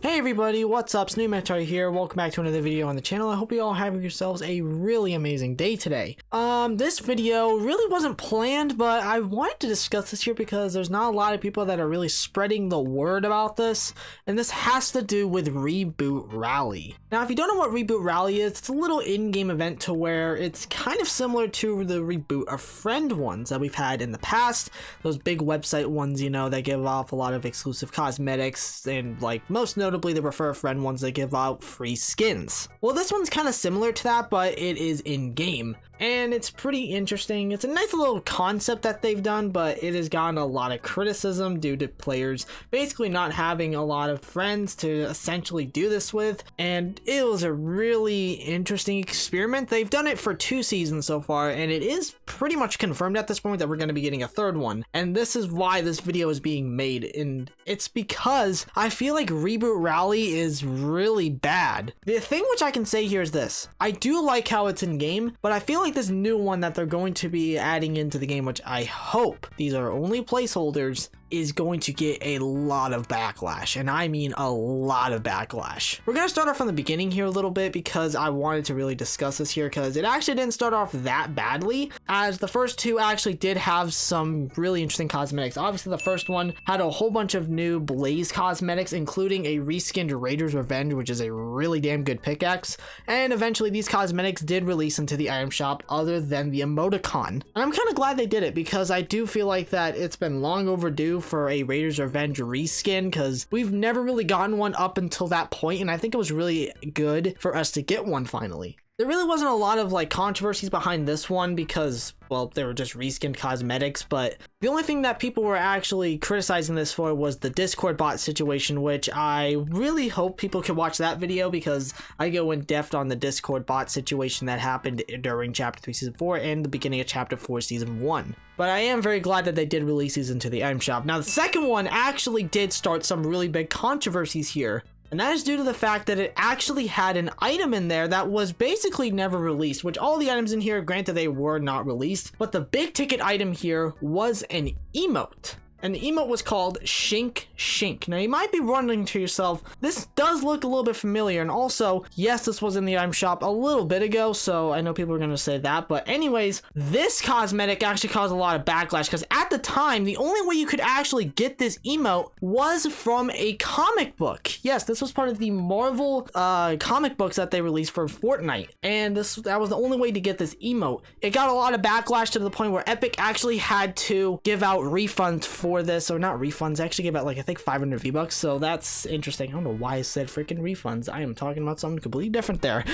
Hey everybody, what's up? Snoomentor here. Welcome back to another video on the channel. I hope you all have yourselves a really amazing day today. This video really wasn't planned, but I wanted to discuss this here because there's not a lot of people that are really spreading the word about this, and this has to do with Reboot Rally. Now, if you don't know what Reboot Rally is, it's a little in-game event to where it's kind of similar to the Reboot a Friend ones that we've had in the past. Those big website ones, you know, that give off a lot of exclusive cosmetics, and like most notably the Refer a Friend ones that give out free skins. Well, this one's kind of similar to that, but it is in-game, and it's pretty interesting. It's a nice little concept that they've done, but it has gotten a lot of criticism due to players basically not having a lot of friends to essentially do this with, and it was a really interesting experiment. They've done it for 2 seasons so far, and it is pretty much confirmed at this point that we're going to be getting a 3rd one, and this is why this video is being made, and it's because I feel like Reboot Rally is really bad. The thing which I can say here is this: I do like how it's in game, but I feel like this new one that they're going to be adding into the game, which I hope these are only placeholders, is going to get a lot of backlash, and I mean a lot of backlash. We're gonna start off from the beginning here a little bit because I wanted to really discuss this here, because it actually didn't start off that badly, as the first 2 actually did have some really interesting cosmetics. Obviously the first one had a whole bunch of new Blaze cosmetics, including a reskinned Raider's Revenge, which is a really damn good pickaxe, and eventually these cosmetics did release into the item shop other than the emoticon. And I'm kind of glad they did it, because I do feel like that it's been long overdue for a Raider's Revenge reskin, because we've never really gotten one up until that point, and I think it was really good for us to get one finally. There really wasn't a lot of like controversies behind this one because, well, they were just reskinned cosmetics, but the only thing that people were actually criticizing this for was the Discord bot situation, which I really hope people can watch that video, because I go in depth on the Discord bot situation that happened during Chapter 3 Season 4 and the beginning of Chapter 4 Season 1. But I am very glad that they did release these into the item shop. Now, the second one actually did start some really big controversies here, and that is due to the fact that it actually had an item in there that was basically never released, which all the items in here, granted, they were not released, but the big ticket item here was an emote. And the emote was called Shink Shink. Now, you might be wondering to yourself, this does look a little bit familiar, and also, yes, this was in the item shop a little bit ago, so I know people are going to say that, but anyways, this cosmetic actually caused a lot of backlash, because at the time, the only way you could actually get this emote was from a comic book. Yes, this was part of the Marvel comic books that they released for Fortnite, and that was the only way to get this emote. It got a lot of backlash to the point where Epic actually had to give out refunds for this, or not refunds, actually give out like I think 500 V-Bucks, so that's interesting. I don't know why I said freaking refunds. I am talking about something completely different there.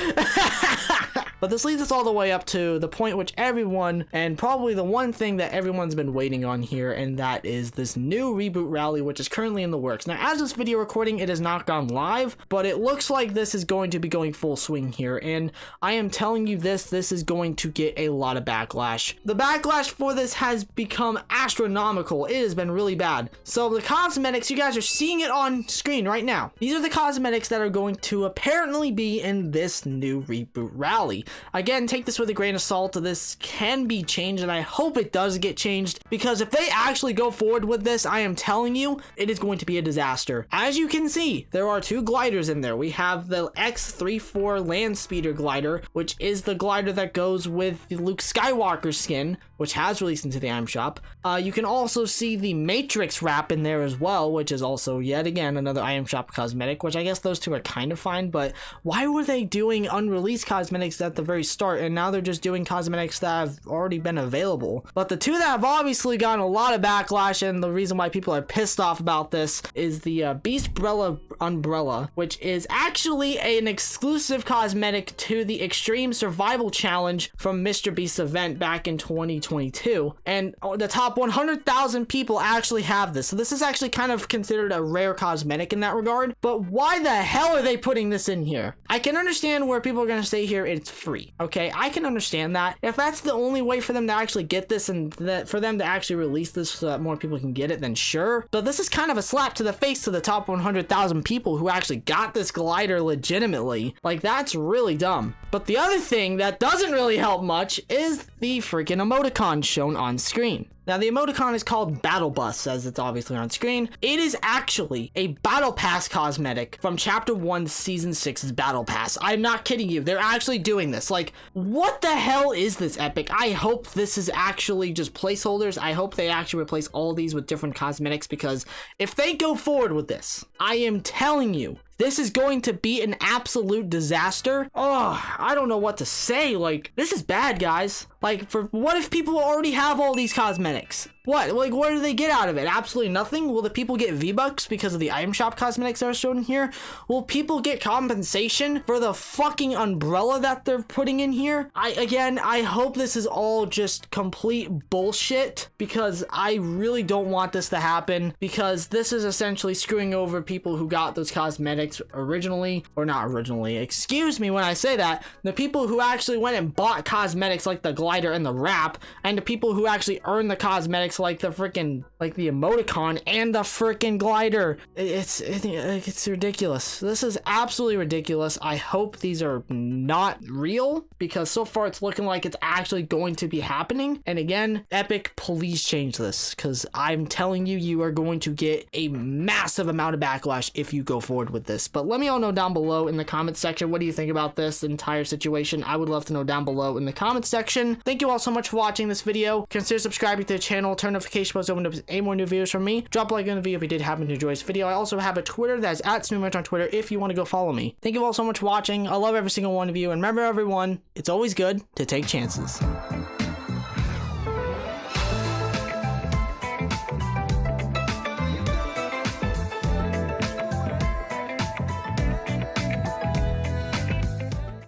But this leads us all the way up to the point which everyone, and probably the one thing that everyone's been waiting on here, and that is this new Reboot Rally, which is currently in the works. Now, as this video recording, it has not gone live, but it looks like this is going to be going full swing here, and I am telling you this is going to get a lot of backlash. The backlash for this has become astronomical. It has been really bad. So the cosmetics, you guys are seeing it on screen right now. These are the cosmetics that are going to apparently be in this new Reboot Rally. Again, take this with a grain of salt. This can be changed, and I hope it does get changed, because if they actually go forward with this, I am telling you, it is going to be a disaster. As you can see, there are 2 gliders in there. We have the X-34 Land Speeder glider, which is the glider that goes with the Luke Skywalker skin, which has released into the item shop. You can also see the Matrix wrap in there as well, which is also yet again another item shop cosmetic, which I guess those 2 are kind of fine, but why were they doing unreleased cosmetics at the very start, and now they're just doing cosmetics that have already been available? But the 2 that have obviously gotten a lot of backlash, and the reason why people are pissed off about this, is the Beastrella Umbrella, which is actually an exclusive cosmetic to the Extreme Survival Challenge from Mr. Beast's event back in 2022, and the top 100,000 people actually have this. So this is actually kind of considered a rare cosmetic in that regard, but why the hell are they putting this in here? I can understand where people are going to say here it's free. Okay, I can understand that. If that's the only way for them to actually get this, and for them to actually release this so that more people can get it, then sure. But this is kind of a slap to the face to the top 100,000 people who actually got this glider legitimately. Like, that's really dumb. But the other thing that doesn't really help much is the freaking emoticon. emoticon shown on screen. Now, the emoticon is called BattleBots, as it's obviously on screen. It is actually a Battle Pass cosmetic from Chapter 1, Season 6's Battle Pass. I'm not kidding you. They're actually doing this. Like, what the hell is this, Epic? I hope this is actually just placeholders. I hope they actually replace all these with different cosmetics, because if they go forward with this, I am telling you, this is going to be an absolute disaster. Oh, I don't know what to say. Like, this is bad, guys. Like, what if people already have all these cosmetics? What? Like, what do they get out of it? Absolutely nothing? Will the people get V-Bucks because of the item shop cosmetics that are shown here? Will people get compensation for the fucking umbrella that they're putting in here? I hope this is all just complete bullshit, because I really don't want this to happen, because this is essentially screwing over people who got those cosmetics originally, or not originally, excuse me when I say that, the people who actually went and bought cosmetics like the glider and the wrap, and the people who actually earned the cosmetics like the freaking, like the emoticon and the freaking glider. It's ridiculous. This is absolutely ridiculous. I hope these are not real, because so far it's looking like it's actually going to be happening. And again, Epic, please change this, because I'm telling you, you are going to get a massive amount of backlash if you go forward with this. But let me all know down below in the comments section, what do you think about this entire situation? I would love to know down below in the comments section. Thank you all so much for watching this video. Consider subscribing to the channel, turn notification bells open to any more new videos from me. Drop a like on the video if you did happen to enjoy this video. I also have a Twitter that's @SnoopMatch on Twitter if you want to go follow me. Thank you all so much for watching. I love every single one of you, and remember everyone, it's always good to take chances.